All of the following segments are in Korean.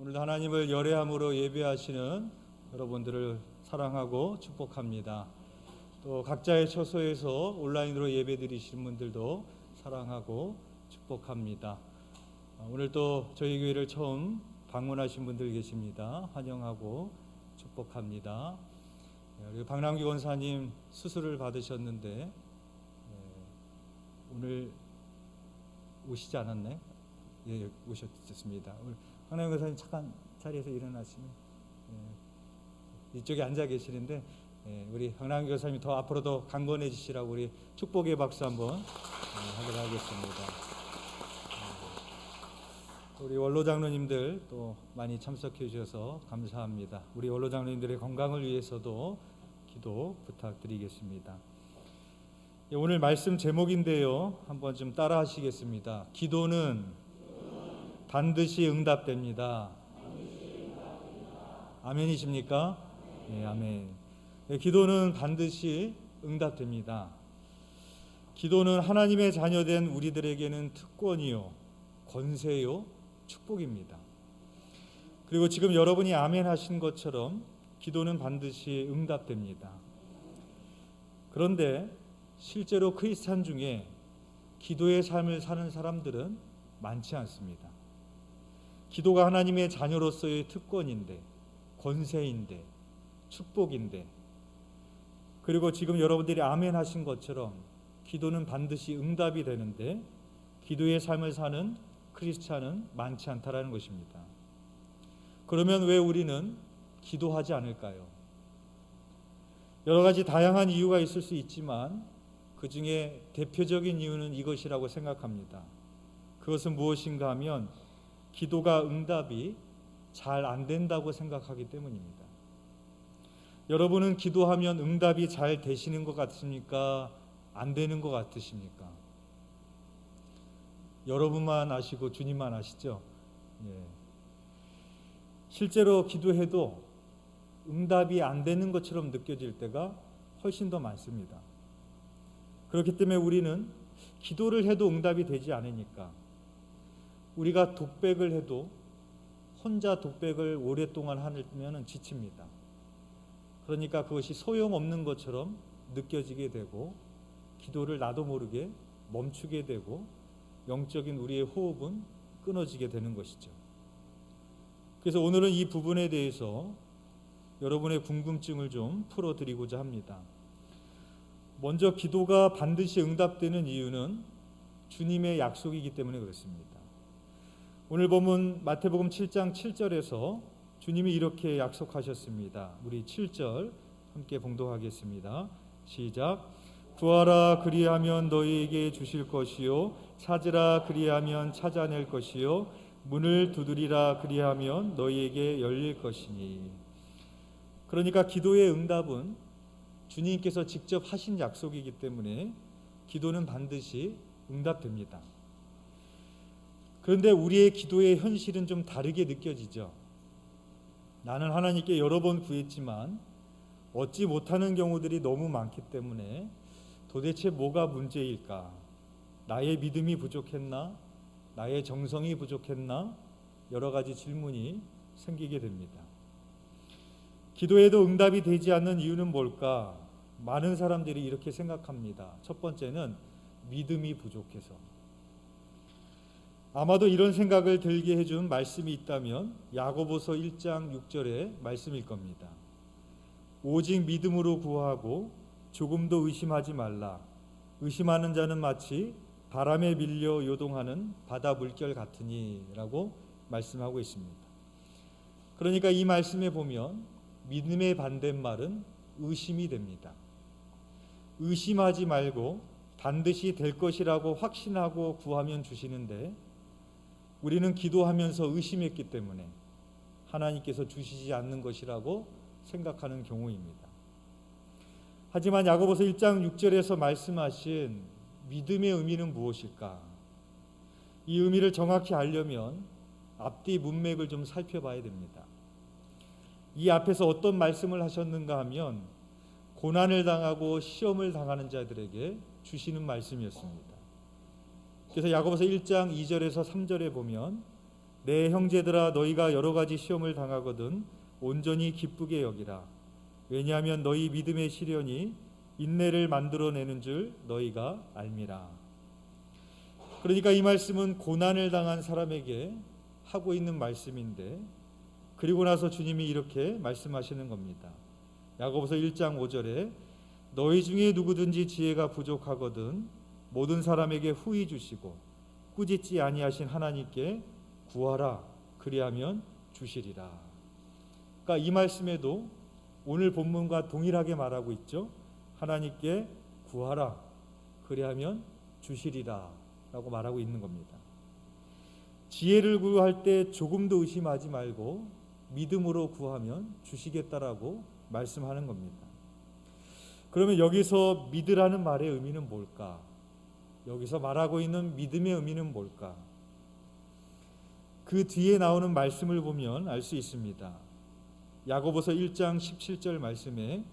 오늘도 하나님을 열애함으로 예배하시는 여러분들을 사랑하고 축복합니다. 또 각자의 처소에서 온라인으로 예배드리시는 분들도 사랑하고 축복합니다. 오늘 또 저희 교회를 처음 방문하신 분들 계십니다. 환영하고 축복합니다. 그리고 박남기 권사님 수술을 받으셨는데 오늘 오시지 않았나요? 예, 오셨습니다. 박남기 권사님 잠깐 자리에서 일어나시면 이쪽에 앉아 계시는데 우리 박남기 권사님 더 앞으로도 강건해지시라고 우리 축복의 박수 한번 하도록 하겠습니다. 우리 원로 장로님들 또 많이 참석해 주셔서 감사합니다. 우리 원로 장로님들의 건강을 위해서도 기도 부탁드리겠습니다. 오늘 말씀 제목인데요, 한번 좀 따라 하시겠습니다. 기도는 반드시 응답됩니다. 아멘이십니까? 네, 아멘. 네, 기도는 반드시 응답됩니다. 기도는 하나님의 자녀된 우리들에게는 특권이요, 권세요, 축복입니다. 그리고 지금 여러분이 아멘 하신 것처럼 기도는 반드시 응답됩니다. 그런데 실제로 크리스찬 중에 기도의 삶을 사는 사람들은 많지 않습니다. 기도가 하나님의 자녀로서의 특권인데, 권세인데, 축복인데, 그리고 지금 여러분들이 아멘 하신 것처럼 기도는 반드시 응답이 되는데 기도의 삶을 사는 크리스찬은 많지 않다라는 것입니다. 그러면 왜 우리는 기도하지 않을까요? 여러 가지 다양한 이유가 있을 수 있지만 그 중에 대표적인 이유는 이것이라고 생각합니다. 그것은 무엇인가 하면 기도가 응답이 잘 안 된다고 생각하기 때문입니다. 여러분은 기도하면 응답이 잘 되시는 것 같습니까? 안 되는 것 같으십니까? 여러분만 아시고 주님만 아시죠? 실제로 기도해도 응답이 안 되는 것처럼 느껴질 때가 훨씬 더 많습니다. 그렇기 때문에 우리는 기도를 해도 응답이 되지 않으니까 우리가 독백을 해도 혼자 독백을 오랫동안 하면 지칩니다. 그러니까 그것이 소용없는 것처럼 느껴지게 되고 기도를 나도 모르게 멈추게 되고 영적인 우리의 호흡은 끊어지게 되는 것이죠. 그래서 오늘은 이 부분에 대해서 여러분의 궁금증을 좀 풀어드리고자 합니다. 먼저 기도가 반드시 응답되는 이유는 주님의 약속이기 때문에 그렇습니다. 오늘 본문 마태복음 7장 7절에서 주님이 이렇게 약속하셨습니다. 우리 7절 함께 봉독하겠습니다. 시작. 구하라 그리하면 너희에게 주실 것이요 찾으라 그리하면 찾아낼 것이요 문을 두드리라 그리하면 너희에게 열릴 것이니. 그러니까 기도의 응답은 주님께서 직접 하신 약속이기 때문에 기도는 반드시 응답됩니다. 그런데 우리의 기도의 현실은 좀 다르게 느껴지죠. 나는 하나님께 여러 번 구했지만 얻지 못하는 경우들이 너무 많기 때문에 도대체 뭐가 문제일까? 나의 믿음이 부족했나? 나의 정성이 부족했나? 여러 가지 질문이 생기게 됩니다. 기도에도 응답이 되지 않는 이유는 뭘까? 많은 사람들이 이렇게 생각합니다. 첫 번째는 믿음이 부족해서. 아마도 이런 생각을 들게 해준 말씀이 있다면 야고보서 1장 6절의 말씀일 겁니다. 오직 믿음으로 구하고 조금도 의심하지 말라. 의심하는 자는 마치 바람에 밀려 요동하는 바다 물결 같으니 라고 말씀하고 있습니다. 그러니까 이 말씀에 보면 믿음의 반대말은 의심이 됩니다. 의심하지 말고 반드시 될 것이라고 확신하고 구하면 주시는데 우리는 기도하면서 의심했기 때문에 하나님께서 주시지 않는 것이라고 생각하는 경우입니다. 하지만 야고보서 1장 6절에서 말씀하신 믿음의 의미는 무엇일까? 이 의미를 정확히 알려면 앞뒤 문맥을 좀 살펴봐야 됩니다. 이 앞에서 어떤 말씀을 하셨는가 하면 고난을 당하고 시험을 당하는 자들에게 주시는 말씀이었습니다. 그래서 야고보서 1장 2절에서 3절에 보면 내 형제들아 너희가 여러 가지 시험을 당하거든 온전히 기쁘게 여기라. 왜냐하면 너희 믿음의 시련이 인내를 만들어내는 줄 너희가 알미라. 그러니까 이 말씀은 고난을 당한 사람에게 하고 있는 말씀인데, 그리고 나서 주님이 이렇게 말씀하시는 겁니다. 야고보서 1장 5절에 너희 중에 누구든지 지혜가 부족하거든 모든 사람에게 후히 주시고 꾸짖지 아니하신 하나님께 구하라. 그리하면 주시리라. 그러니까 이 말씀에도 오늘 본문과 동일하게 말하고 있죠. 하나님께 구하라. 그리하면 주시리라 라고 말하고 있는 겁니다. 지혜를 구할 때 조금도 의심하지 말고 믿음으로 구하면 주시겠다라고 말씀하는 겁니다. 그러면 여기서 믿으라는 말의 의미는 뭘까? 여기서 말하고 있는 믿음의 의미는 뭘까? 그 뒤에 나오는 말씀을 보면 알 수 있습니다. 야고보서 1장 17절 말씀에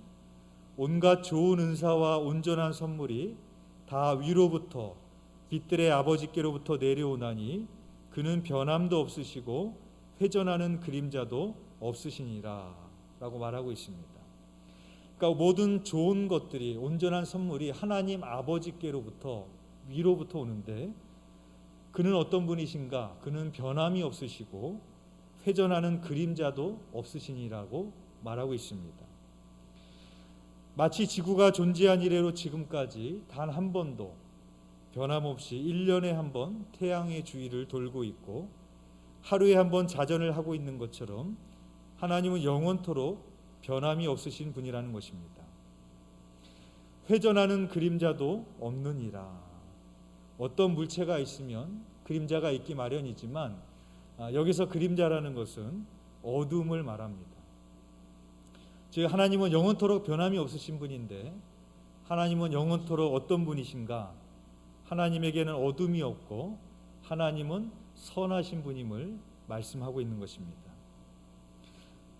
온갖 좋은 은사와 온전한 선물이 다 위로부터 빛들의 아버지께로부터 내려오나니 그는 변함도 없으시고 회전하는 그림자도 없으시니라 라고 말하고 있습니다. 그러니까 모든 좋은 것들이, 온전한 선물이 하나님 아버지께로부터, 위로부터 오는데 그는 어떤 분이신가? 그는 변함이 없으시고 회전하는 그림자도 없으시니라고 말하고 있습니다. 마치 지구가 존재한 이래로 지금까지 단 한 번도 변함없이 1년에 한 번 태양의 주위를 돌고 있고 하루에 한 번 자전을 하고 있는 것처럼 하나님은 영원토록 변함이 없으신 분이라는 것입니다. 회전하는 그림자도 없느니라. 어떤 물체가 있으면 그림자가 있기 마련이지만 여기서 그림자라는 것은 어둠을 말합니다. 즉 하나님은 영원토록 변함이 없으신 분인데 하나님은 영원토록 어떤 분이신가? 하나님에게는 어둠이 없고 하나님은 선하신 분임을 말씀하고 있는 것입니다.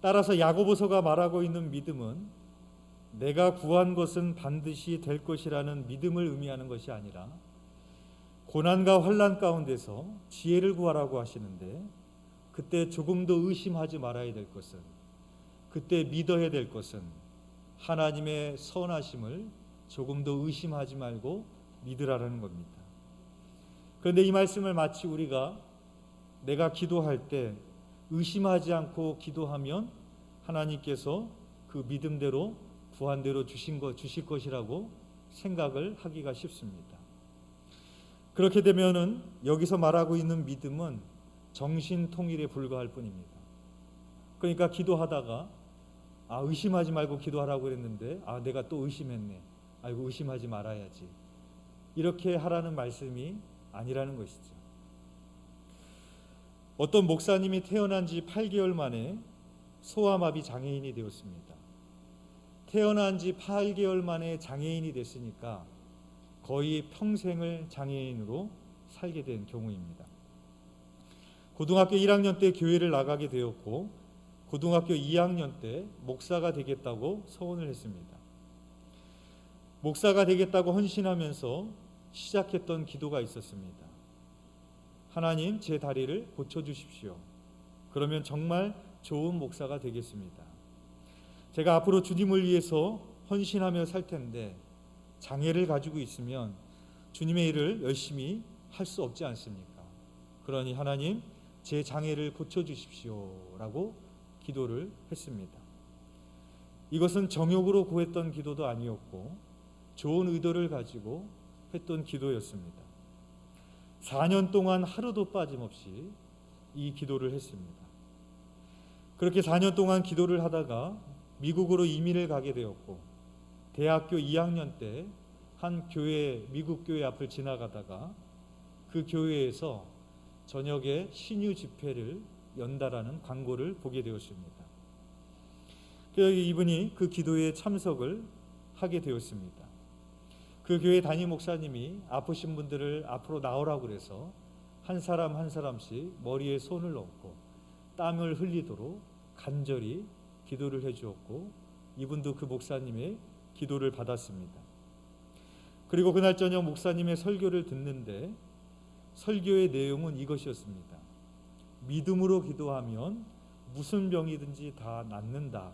따라서 야고보서가 말하고 있는 믿음은 내가 구한 것은 반드시 될 것이라는 믿음을 의미하는 것이 아니라 고난과 환난 가운데서 지혜를 구하라고 하시는데 그때 조금도 의심하지 말아야 될 것은, 그때 믿어야 될 것은 하나님의 선하심을 조금도 의심하지 말고 믿으라는 겁니다. 그런데 이 말씀을 마치 우리가 내가 기도할 때 의심하지 않고 기도하면 하나님께서 그 믿음대로 구한 대로 주실 것이라고 생각을 하기가 쉽습니다. 그렇게 되면은 여기서 말하고 있는 믿음은 정신통일에 불과할 뿐입니다. 그러니까 기도하다가 의심하지 말고 기도하라고 그랬는데 내가 또 의심했네. 아이고 의심하지 말아야지. 이렇게 하라는 말씀이 아니라는 것이죠. 어떤 목사님이 태어난 지 8개월 만에 소아마비 장애인이 되었습니다. 태어난 지 8개월 만에 장애인이 됐으니까 거의 평생을 장애인으로 살게 된 경우입니다. 고등학교 1학년 때 교회를 나가게 되었고 고등학교 2학년 때 목사가 되겠다고 서원을 했습니다. 목사가 되겠다고 헌신하면서 시작했던 기도가 있었습니다. 하나님, 제 다리를 고쳐주십시오. 그러면 정말 좋은 목사가 되겠습니다. 제가 앞으로 주님을 위해서 헌신하며 살 텐데 장애를 가지고 있으면 주님의 일을 열심히 할 수 없지 않습니까? 그러니 하나님, 제 장애를 고쳐주십시오 라고 기도를 했습니다. 이것은 정욕으로 구했던 기도도 아니었고 좋은 의도를 가지고 했던 기도였습니다. 4년 동안 하루도 빠짐없이 이 기도를 했습니다. 그렇게 4년 동안 기도를 하다가 미국으로 이민을 가게 되었고 대학교 2학년 때 한 교회, 미국 교회 앞을 지나가다가 그 교회에서 저녁에 신유 집회를 연다라는 광고를 보게 되었습니다. 이분이 그 기도에 참석을 하게 되었습니다. 그 교회 담임 목사님이 아프신 분들을 앞으로 나오라고 그래서 한 사람 한 사람씩 머리에 손을 얹고 땀을 흘리도록 간절히 기도를 해주었고 이분도 그 목사님의 기도를 받았습니다. 그리고 그날 저녁 목사님의 설교를 듣는데 설교의 내용은 이것이었습니다. 믿음으로 기도하면 무슨 병이든지 다 낫는다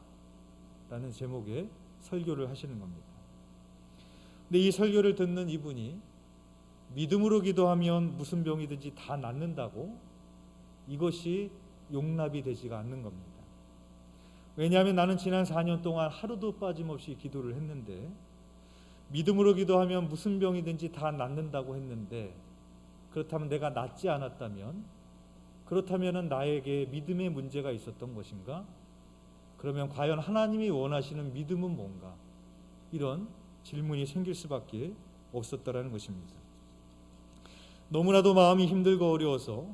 라는 제목의 설교를 하시는 겁니다. 근데 이 설교를 듣는 이분이 믿음으로 기도하면 무슨 병이든지 다 낫는다고, 이것이 용납이 되지가 않는 겁니다. 왜냐하면 나는 지난 4년 동안 하루도 빠짐없이 기도를 했는데, 믿음으로 기도하면 무슨 병이든지 다 낫는다고 했는데, 그렇다면 내가 낫지 않았다면, 그렇다면 나에게 믿음의 문제가 있었던 것인가? 그러면 과연 하나님이 원하시는 믿음은 뭔가? 이런 질문이 생길 수밖에 없었다라는 것입니다. 너무나도 마음이 힘들고 어려워서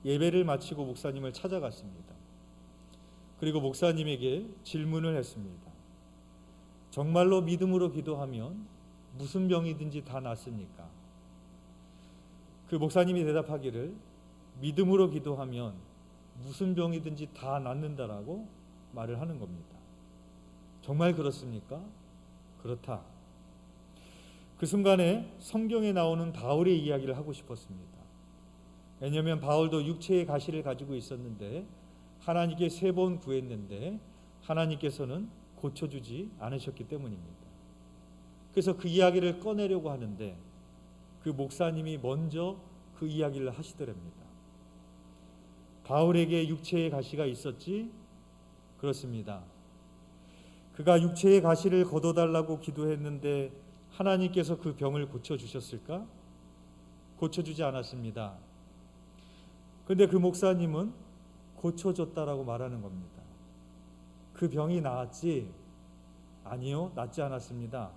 예배를 마치고 목사님을 찾아갔습니다. 그리고 목사님에게 질문을 했습니다. 정말로 믿음으로 기도하면 무슨 병이든지 다 낫습니까? 그 목사님이 대답하기를, 믿음으로 기도하면 무슨 병이든지 다 낫는다라고 말을 하는 겁니다. 정말 그렇습니까? 그렇다. 그 순간에 성경에 나오는 바울의 이야기를 하고 싶었습니다. 왜냐하면 바울도 육체의 가시를 가지고 있었는데 하나님께 3번 구했는데 하나님께서는 고쳐주지 않으셨기 때문입니다. 그래서 그 이야기를 꺼내려고 하는데 그 목사님이 먼저 그 이야기를 하시더랍니다. 바울에게 육체의 가시가 있었지? 그렇습니다. 그가 육체의 가시를 걷어달라고 기도했는데 하나님께서 그 병을 고쳐주셨을까? 고쳐주지 않았습니다. 그런데 그 목사님은 고쳐줬다라고 말하는 겁니다. 그 병이 나았지? 아니요, 낫지 않았습니다.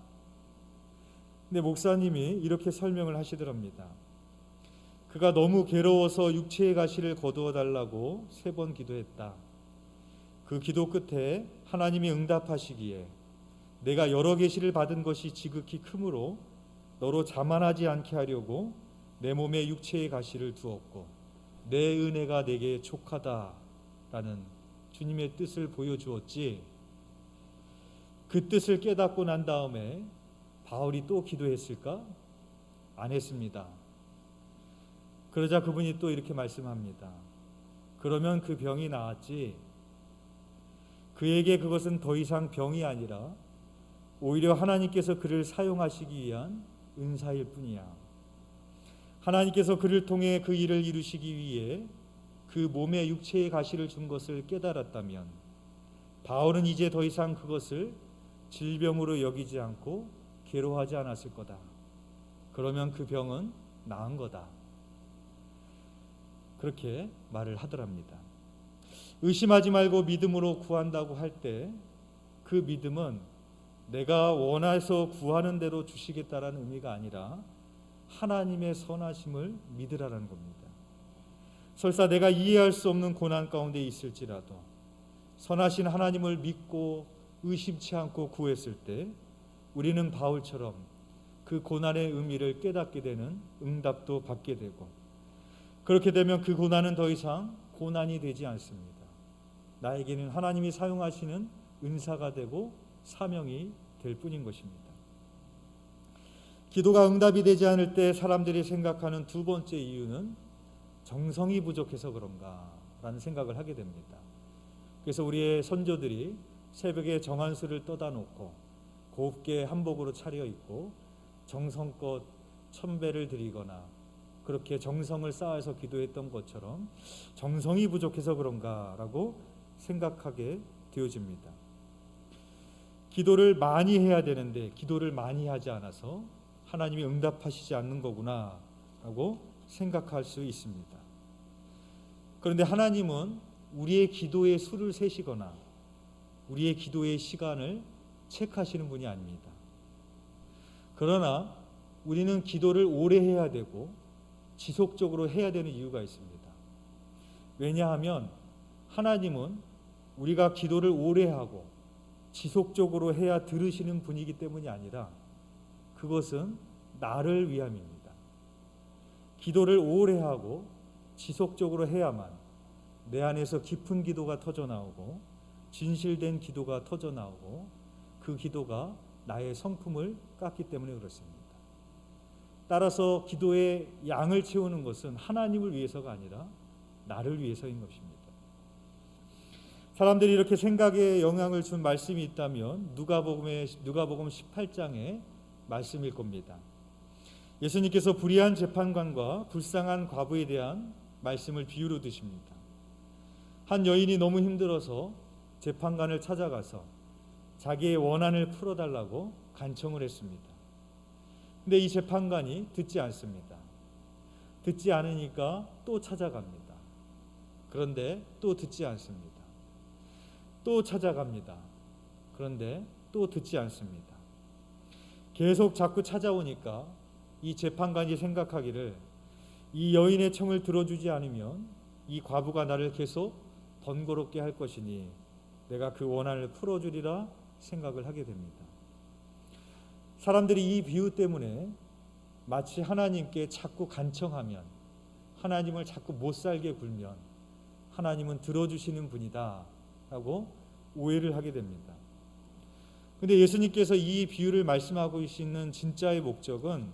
근데 목사님이 이렇게 설명을 하시더랍니다. 그가 너무 괴로워서 육체의 가시를 거두어 달라고 3번 기도했다. 그 기도 끝에 하나님이 응답하시기에 내가 여러 계시를 받은 것이 지극히 크므로 너로 자만하지 않게 하려고 내 몸에 육체의 가시를 두었고 내 은혜가 내게 족하다라는 주님의 뜻을 보여주었지. 그 뜻을 깨닫고 난 다음에 바울이 또 기도했을까? 안 했습니다. 그러자 그분이 또 이렇게 말씀합니다. 그러면 그 병이 나았지. 그에게 그것은 더 이상 병이 아니라 오히려 하나님께서 그를 사용하시기 위한 은사일 뿐이야. 하나님께서 그를 통해 그 일을 이루시기 위해 그 몸에 육체의 가시를 준 것을 깨달았다면 바울은 이제 더 이상 그것을 질병으로 여기지 않고 괴로워하지 않았을 거다. 그러면 그 병은 나은 거다. 그렇게 말을 하더랍니다. 의심하지 말고 믿음으로 구한다고 할 때 그 믿음은 내가 원해서 구하는 대로 주시겠다라는 의미가 아니라 하나님의 선하심을 믿으라는 겁니다. 설사 내가 이해할 수 없는 고난 가운데 있을지라도 선하신 하나님을 믿고 의심치 않고 구했을 때 우리는 바울처럼 그 고난의 의미를 깨닫게 되는 응답도 받게 되고, 그렇게 되면 그 고난은 더 이상 고난이 되지 않습니다. 나에게는 하나님이 사용하시는 은사가 되고 사명이 될 뿐인 것입니다. 기도가 응답이 되지 않을 때 사람들이 생각하는 두 번째 이유는 정성이 부족해서 그런가라는 생각을 하게 됩니다. 그래서 우리의 선조들이 새벽에 정한수를 떠다 놓고 곱게 한복으로 차려입고 정성껏 천배를 드리거나 그렇게 정성을 쌓아서 기도했던 것처럼 정성이 부족해서 그런가라고 생각하게 되어집니다. 기도를 많이 해야 되는데 기도를 많이 하지 않아서 하나님이 응답하시지 않는 거구나 라고 생각할 수 있습니다. 그런데 하나님은 우리의 기도의 수를 세시거나 우리의 기도의 시간을 체크하시는 분이 아닙니다. 그러나 우리는 기도를 오래 해야 되고 지속적으로 해야 되는 이유가 있습니다. 왜냐하면 하나님은 우리가 기도를 오래 하고 지속적으로 해야 들으시는 분이기 때문이 아니라 그것은 나를 위함입니다. 기도를 오래 하고 지속적으로 해야만 내 안에서 깊은 기도가 터져나오고 진실된 기도가 터져나오고 그 기도가 나의 성품을 깎기 때문에 그렇습니다. 따라서 기도의 양을 채우는 것은 하나님을 위해서가 아니라 나를 위해서인 것입니다. 사람들이 이렇게 생각에 영향을 준 말씀이 있다면 누가복음 18장의 말씀일 겁니다. 예수님께서 불의한 재판관과 불쌍한 과부에 대한 말씀을 비유로 드십니다. 한 여인이 너무 힘들어서 재판관을 찾아가서 자기의 원한을 풀어달라고 간청을 했습니다. 근데 이 재판관이 듣지 않습니다. 듣지 않으니까 또 찾아갑니다. 그런데 또 듣지 않습니다. 또 찾아갑니다. 그런데 또 듣지 않습니다. 계속 자꾸 찾아오니까 이 재판관이 생각하기를 이 여인의 청을 들어주지 않으면 이 과부가 나를 계속 번거롭게 할 것이니 내가 그 원한을 풀어주리라 생각을 하게 됩니다. 사람들이 이 비유 때문에 마치 하나님께 자꾸 간청하면, 하나님을 자꾸 못살게 굴면 하나님은 들어주시는 분이다 라고 오해를 하게 됩니다. 그런데 예수님께서 이 비유를 말씀하고 계시는 진짜의 목적은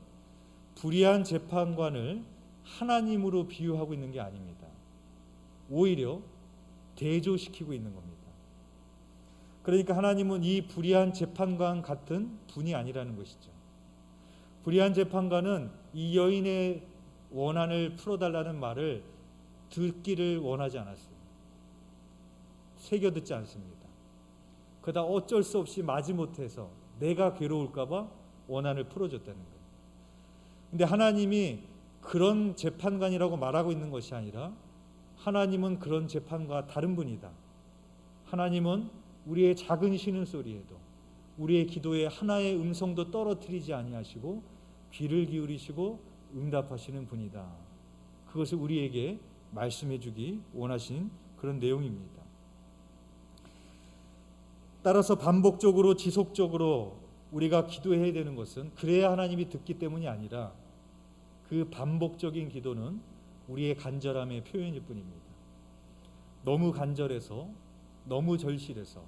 불의한 재판관을 하나님으로 비유하고 있는 게 아닙니다. 오히려 대조시키고 있는 겁니다. 그러니까 하나님은 이 불의한 재판관 같은 분이 아니라는 것이죠. 불의한 재판관은 이 여인의 원한을 풀어달라는 말을 듣기를 원하지 않았어요. 새겨 듣지 않습니다. 그러다 어쩔 수 없이 마지못해서 내가 괴로울까 봐 원한을 풀어줬다는 거예요. 근데 하나님이 그런 재판관이라고 말하고 있는 것이 아니라 하나님은 그런 재판과 다른 분이다. 하나님은 우리의 작은 신음소리에도, 우리의 기도에 하나의 음성도 떨어뜨리지 아니하시고 귀를 기울이시고 응답하시는 분이다. 그것을 우리에게 말씀해 주기 원하신 그런 내용입니다. 따라서 반복적으로 지속적으로 우리가 기도해야 되는 것은 그래야 하나님이 듣기 때문이 아니라 그 반복적인 기도는 우리의 간절함의 표현일 뿐입니다. 너무 간절해서, 너무 절실해서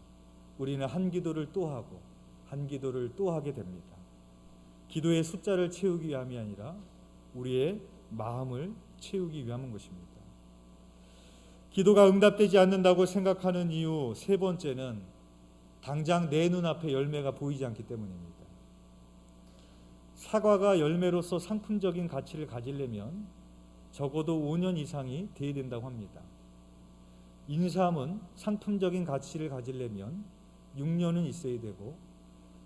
우리는 한 기도를 또 하고 한 기도를 또 하게 됩니다. 기도의 숫자를 채우기 위함이 아니라 우리의 마음을 채우기 위함인 것입니다. 기도가 응답되지 않는다고 생각하는 이유 세 번째는 당장 내 눈앞에 열매가 보이지 않기 때문입니다. 사과가 열매로서 상품적인 가치를 가지려면 적어도 5년 이상이 돼야 된다고 합니다. 인삼은 상품적인 가치를 가지려면 6년은 있어야 되고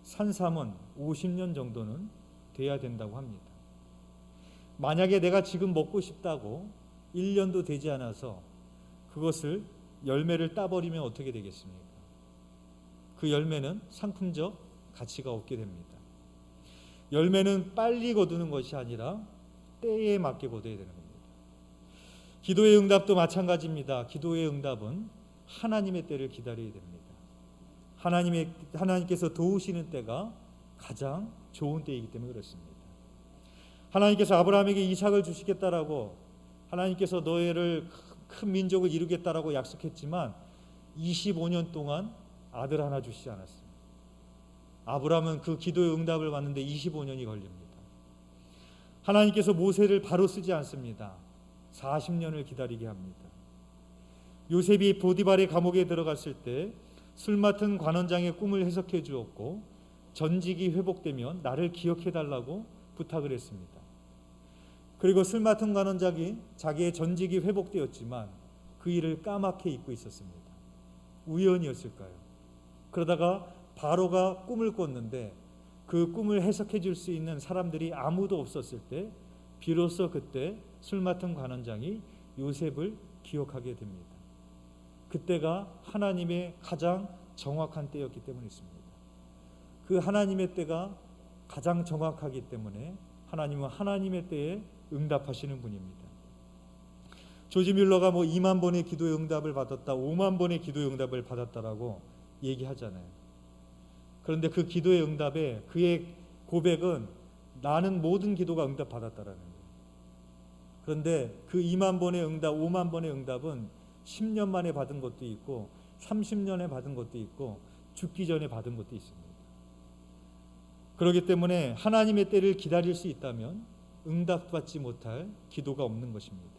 산삼은 50년 정도는 돼야 된다고 합니다. 만약에 내가 지금 먹고 싶다고 1년도 되지 않아서 그것을 열매를 따버리면 어떻게 되겠습니까? 그 열매는 상품적 가치가 없게 됩니다. 열매는 빨리 거두는 것이 아니라 때에 맞게 거둬야 되는 겁니다. 기도의 응답도 마찬가지입니다. 기도의 응답은 하나님의 때를 기다려야 됩니다. 하나님께서 도우시는 때가 가장 좋은 때이기 때문에 그렇습니다. 하나님께서 아브라함에게 이삭을 주시겠다라고, 하나님께서 너희를 큰 민족을 이루겠다라고 약속했지만 25년 동안 아들 하나 주시지 않았습니다. 아브라함은 그 기도의 응답을 받는데 25년이 걸립니다. 하나님께서 모세를 바로 쓰지 않습니다. 40년을 기다리게 합니다. 요셉이 보디발의 감옥에 들어갔을 때 술 맡은 관원장의 꿈을 해석해 주었고 전직이 회복되면 나를 기억해 달라고 부탁을 했습니다. 그리고 술 맡은 관원장이 자기의 전직이 회복되었지만 그 일을 까맣게 잊고 있었습니다. 우연이었을까요? 그러다가 바로가 꿈을 꿨는데 그 꿈을 해석해 줄 수 있는 사람들이 아무도 없었을 때 비로소 그때 술 맡은 관원장이 요셉을 기억하게 됩니다. 그때가 하나님의 가장 정확한 때였기 때문에 있습니다. 그 하나님의 때가 가장 정확하기 때문에 하나님은 하나님의 때에 응답하시는 분입니다. 조지 뮬러가 2만 번의 기도의 응답을 받았다, 5만 번의 기도의 응답을 받았다라고 얘기하잖아요. 그런데 그 기도의 응답에 그의 고백은 나는 모든 기도가 응답받았다라는 거예요. 그런데 그 2만 번의 응답, 5만 번의 응답은 10년 만에 받은 것도 있고 30년에 받은 것도 있고 죽기 전에 받은 것도 있습니다. 그렇기 때문에 하나님의 때를 기다릴 수 있다면 응답받지 못할 기도가 없는 것입니다.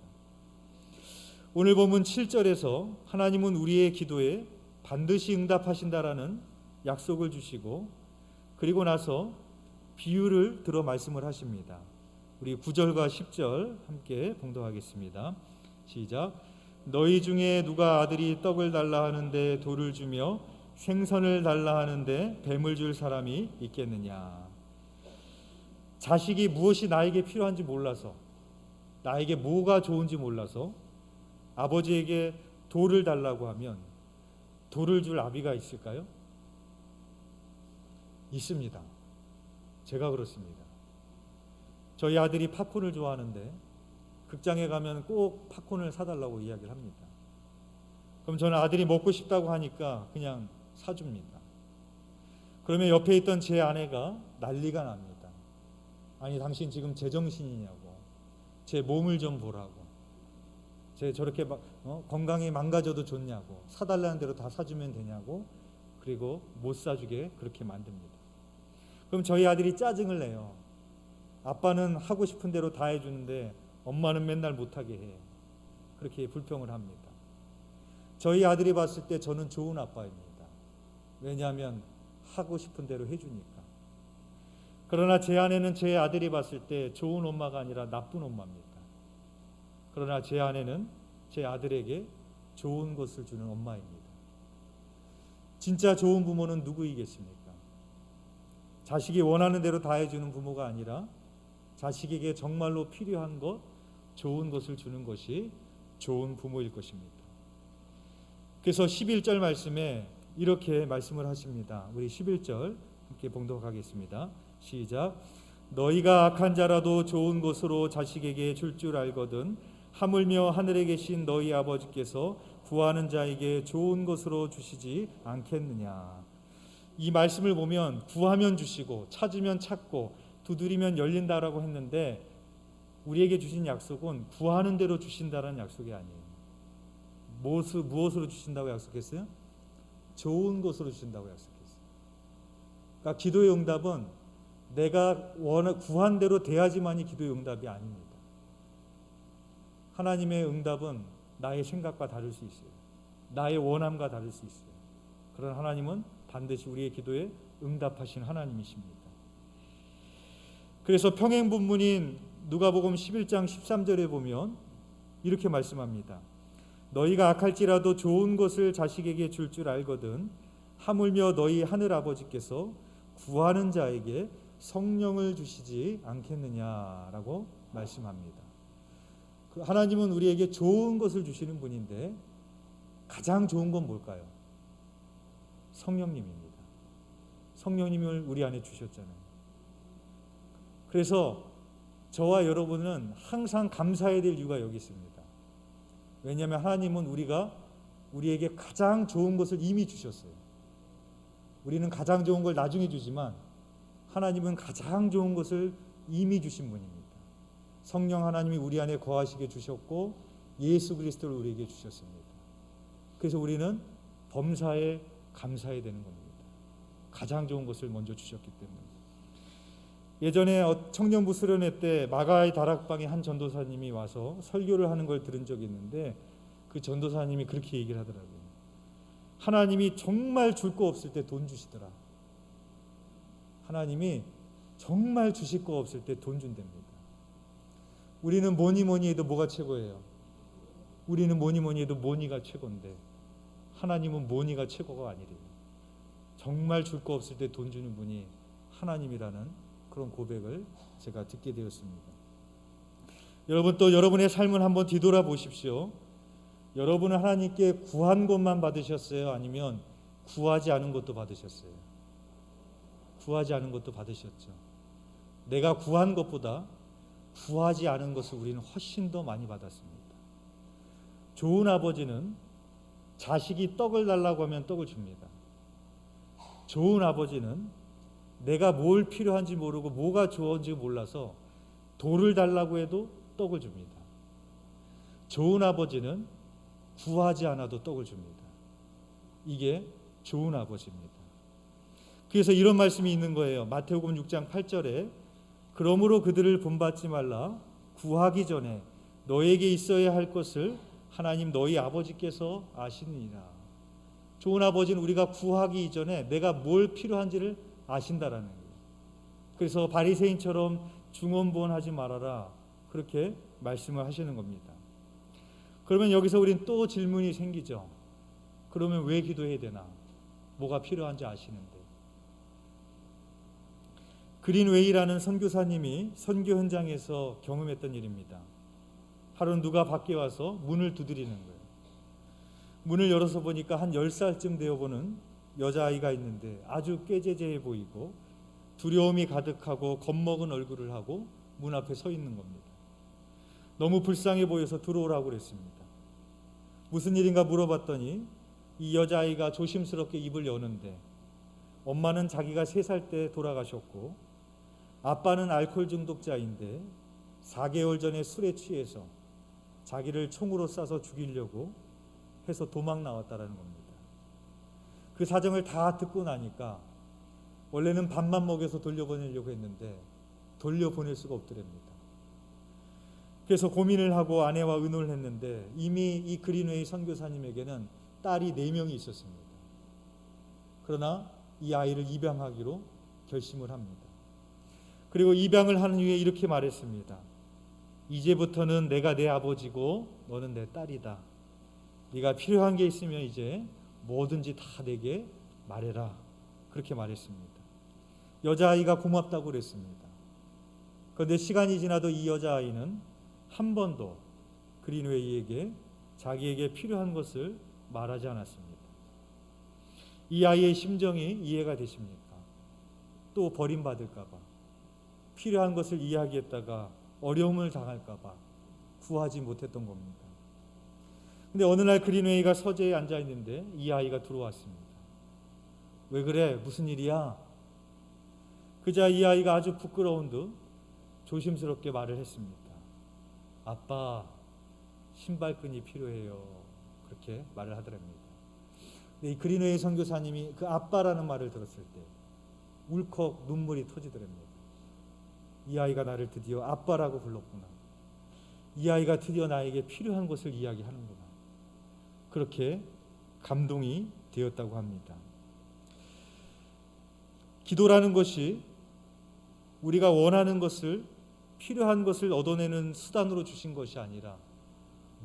오늘 본문 7절에서 하나님은 우리의 기도에 반드시 응답하신다라는 약속을 주시고, 그리고 나서 비유를 들어 말씀을 하십니다. 우리 9절과 10절 함께 봉독하겠습니다. 시작. 너희 중에 누가 아들이 떡을 달라 하는데 돌을 주며 생선을 달라 하는데 뱀을 줄 사람이 있겠느냐. 자식이 무엇이 나에게 필요한지 몰라서, 나에게 뭐가 좋은지 몰라서 아버지에게 돌을 달라고 하면 돌을 줄 아비가 있을까요? 있습니다. 제가 그렇습니다. 저희 아들이 팝콘을 좋아하는데 극장에 가면 꼭 팝콘을 사달라고 이야기를 합니다. 그럼 저는 아들이 먹고 싶다고 하니까 그냥 사줍니다. 그러면 옆에 있던 제 아내가 난리가 납니다. 아니, 당신 지금 제정신이냐고, 제 몸을 좀 보라고, 제 저렇게 건강이 망가져도 좋냐고, 사달라는 대로 다 사주면 되냐고, 그리고 못 사주게 그렇게 만듭니다. 그럼 저희 아들이 짜증을 내요. 아빠는 하고 싶은 대로 다 해주는데 엄마는 맨날 못하게 해. 그렇게 불평을 합니다. 저희 아들이 봤을 때 저는 좋은 아빠입니다. 왜냐하면 하고 싶은 대로 해주니까. 그러나 제 아내는 제 아들이 봤을 때 좋은 엄마가 아니라 나쁜 엄마입니다. 그러나 제 아내는 제 아들에게 좋은 것을 주는 엄마입니다. 진짜 좋은 부모는 누구이겠습니까? 자식이 원하는 대로 다 해주는 부모가 아니라 자식에게 정말로 필요한 것, 좋은 것을 주는 것이 좋은 부모일 것입니다. 그래서 11절 말씀에 이렇게 말씀을 하십니다. 우리 11절 함께 봉독하겠습니다. 시작. 너희가 악한 자라도 좋은 것으로 자식에게 줄 줄 알거든 하물며 하늘에 계신 너희 아버지께서 구하는 자에게 좋은 것으로 주시지 않겠느냐. 이 말씀을 보면 구하면 주시고 찾으면 찾고 두드리면 열린다라고 했는데, 우리에게 주신 약속은 구하는 대로 주신다라는 약속이 아니에요. 무엇으로 주신다고 약속했어요? 좋은 것으로 주신다고 약속했어요. 그러니까 기도의 응답은 내가 구한 대로 돼야지만이 기도의 응답이 아닙니다. 하나님의 응답은 나의 생각과 다를 수 있어요. 나의 원함과 다를 수 있어요. 그러나 하나님은 반드시 우리의 기도에 응답하신 하나님이십니다. 그래서 평행본문인 누가복음 11장 13절에 보면 이렇게 말씀합니다. 너희가 악할지라도 좋은 것을 자식에게 줄 줄 알거든 하물며 너희 하늘 아버지께서 구하는 자에게 성령을 주시지 않겠느냐라고 말씀합니다. 하나님은 우리에게 좋은 것을 주시는 분인데 가장 좋은 건 뭘까요? 성령님입니다. 성령님을 우리 안에 주셨잖아요. 그래서 저와 여러분은 항상 감사해야 될 이유가 여기 있습니다. 왜냐하면 하나님은 우리에게 가장 좋은 것을 이미 주셨어요. 우리는 가장 좋은 걸 나중에 주지만 하나님은 가장 좋은 것을 이미 주신 분입니다. 성령 하나님이 우리 안에 거하시게 주셨고 예수 그리스도를 우리에게 주셨습니다. 그래서 우리는 범사에 감사해야 되는 겁니다. 가장 좋은 것을 먼저 주셨기 때문에. 예전에 청년부 수련회 때 마가의 다락방에 한 전도사님이 와서 설교를 하는 걸 들은 적이 있는데, 그 전도사님이 그렇게 얘기를 하더라고요. 하나님이 정말 줄 거 없을 때 돈 주시더라. 하나님이 정말 주실 거 없을 때 돈 준답니다. 우리는 뭐니 해도 뭐가 최고예요? 우리는 뭐니 해도 뭐니가 최고인데 하나님은 뭐니가 최고가 아니래요. 정말 줄 거 없을 때 돈 주는 분이 하나님이라는 그런 고백을 제가 듣게 되었습니다. 여러분, 또 여러분의 삶을 한번 뒤돌아 보십시오. 여러분은 하나님께 구한 것만 받으셨어요? 아니면 구하지 않은 것도 받으셨어요? 구하지 않은 것도 받으셨죠. 내가 구한 것보다 구하지 않은 것을 우리는 훨씬 더 많이 받았습니다. 좋은 아버지는 자식이 떡을 달라고 하면 떡을 줍니다. 좋은 아버지는 내가 뭘 필요한지 모르고 뭐가 좋은지 몰라서 돌을 달라고 해도 떡을 줍니다. 좋은 아버지는 구하지 않아도 떡을 줍니다. 이게 좋은 아버지입니다. 그래서 이런 말씀이 있는 거예요. 마태복음 6장 8절에 그러므로 그들을 본받지 말라. 구하기 전에 너에게 있어야 할 것을 하나님 너희 아버지께서 아시느니라. 좋은 아버지는 우리가 구하기 이전에 내가 뭘 필요한지를 아신다라는 거예요. 그래서 바리새인처럼 중언부언하지 말아라, 그렇게 말씀을 하시는 겁니다. 그러면 여기서 우린 또 질문이 생기죠. 그러면 왜 기도해야 되나? 뭐가 필요한지 아시는데. 그린웨이라는 선교사님이 선교 현장에서 경험했던 일입니다. 하루는 누가 밖에 와서 문을 두드리는 거예요. 문을 열어서 보니까 한 10살쯤 되어 보는 여자아이가 있는데 아주 꾀재재해 보이고 두려움이 가득하고 겁먹은 얼굴을 하고 문 앞에 서 있는 겁니다. 너무 불쌍해 보여서 들어오라고 그랬습니다. 무슨 일인가 물어봤더니 이 여자아이가 조심스럽게 입을 여는데 엄마는 자기가 3살 때 돌아가셨고 아빠는 알코올 중독자인데 4개월 전에 술에 취해서 자기를 총으로 쏴서 죽이려고 해서 도망 나왔다라는 겁니다. 그 사정을 다 듣고 나니까 원래는 밥만 먹여서 돌려보내려고 했는데 돌려보낼 수가 없더랍니다. 그래서 고민을 하고 아내와 의논을 했는데 이미 이 그린웨이 선교사님에게는 딸이 4명이 있었습니다. 그러나 이 아이를 입양하기로 결심을 합니다. 그리고 입양을 하는 후에 이렇게 말했습니다. 이제부터는 내가 내 아버지고 너는 내 딸이다. 네가 필요한 게 있으면 이제 뭐든지 다 내게 말해라. 그렇게 말했습니다. 여자아이가 고맙다고 그랬습니다. 그런데 시간이 지나도 이 여자아이는 한 번도 그린웨이에게 자기에게 필요한 것을 말하지 않았습니다. 이 아이의 심정이 이해가 되십니까? 또 버림받을까 봐, 필요한 것을 이야기했다가 어려움을 당할까 봐 구하지 못했던 겁니다. 근데 어느 날 그린웨이가 서재에 앉아 있는데 이 아이가 들어왔습니다. 왜 그래? 무슨 일이야? 그자 이 아이가 아주 부끄러운 듯 조심스럽게 말을 했습니다. 아빠, 신발끈이 필요해요. 그렇게 말을 하더랍니다. 근데 이 그린웨이 선교사님이 그 아빠라는 말을 들었을 때 울컥 눈물이 터지더랍니다. 이 아이가 나를 드디어 아빠라고 불렀구나. 이 아이가 드디어 나에게 필요한 것을 이야기하는구나. 그렇게 감동이 되었다고 합니다. 기도라는 것이 우리가 원하는 것을, 필요한 것을 얻어내는 수단으로 주신 것이 아니라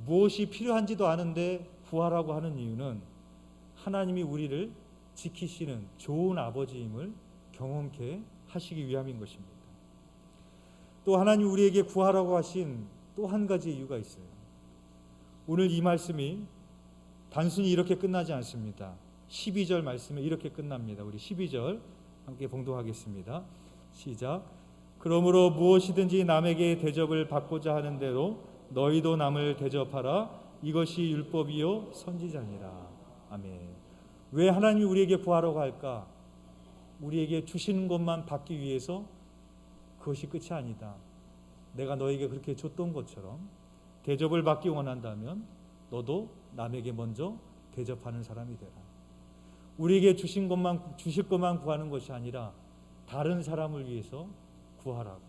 무엇이 필요한지도 아는데 구하라고 하는 이유는 하나님이 우리를 지키시는 좋은 아버지임을 경험케 하시기 위함인 것입니다. 또 하나님 우리에게 구하라고 하신 또 한 가지 이유가 있어요. 오늘 이 말씀이 단순히 이렇게 끝나지 않습니다. 12절 말씀에 이렇게 끝납니다. 우리 12절 함께 봉독하겠습니다. 시작. 그러므로 무엇이든지 남에게 대접을 받고자 하는 대로 너희도 남을 대접하라. 이것이 율법이요 선지자니라. 아멘. 왜 하나님이 우리에게 구하라고 할까? 우리에게 주시는 것만 받기 위해서 그것이 끝이 아니다. 내가 너에게 그렇게 줬던 것처럼 대접을 받기 원한다면 너도 남에게 먼저 대접하는 사람이 되라. 우리에게 주신 것만, 주실 것만 구하는 것이 아니라 다른 사람을 위해서 구하라고,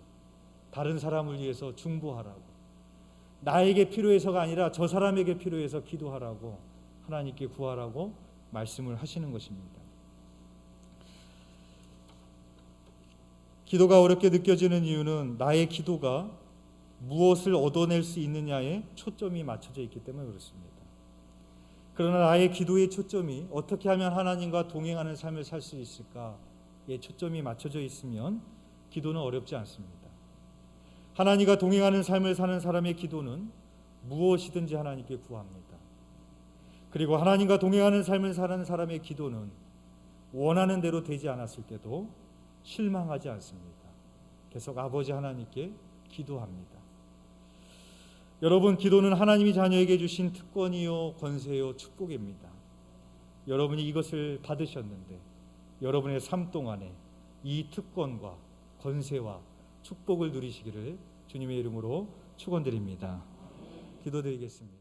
다른 사람을 위해서 중보하라고, 나에게 필요해서가 아니라 저 사람에게 필요해서 기도하라고, 하나님께 구하라고 말씀을 하시는 것입니다. 기도가 어렵게 느껴지는 이유는 나의 기도가 무엇을 얻어낼 수 있느냐에 초점이 맞춰져 있기 때문에 그렇습니다. 그러나 나의 기도의 초점이 어떻게 하면 하나님과 동행하는 삶을 살 수 있을까에 초점이 맞춰져 있으면 기도는 어렵지 않습니다. 하나님과 동행하는 삶을 사는 사람의 기도는 무엇이든지 하나님께 구합니다. 그리고 하나님과 동행하는 삶을 사는 사람의 기도는 원하는 대로 되지 않았을 때도 실망하지 않습니다. 계속 아버지 하나님께 기도합니다. 여러분, 기도는 하나님이 자녀에게 주신 특권이요 권세요 축복입니다. 여러분이 이것을 받으셨는데 여러분의 삶 동안에 이 특권과 권세와 축복을 누리시기를 주님의 이름으로 축원드립니다. 기도드리겠습니다.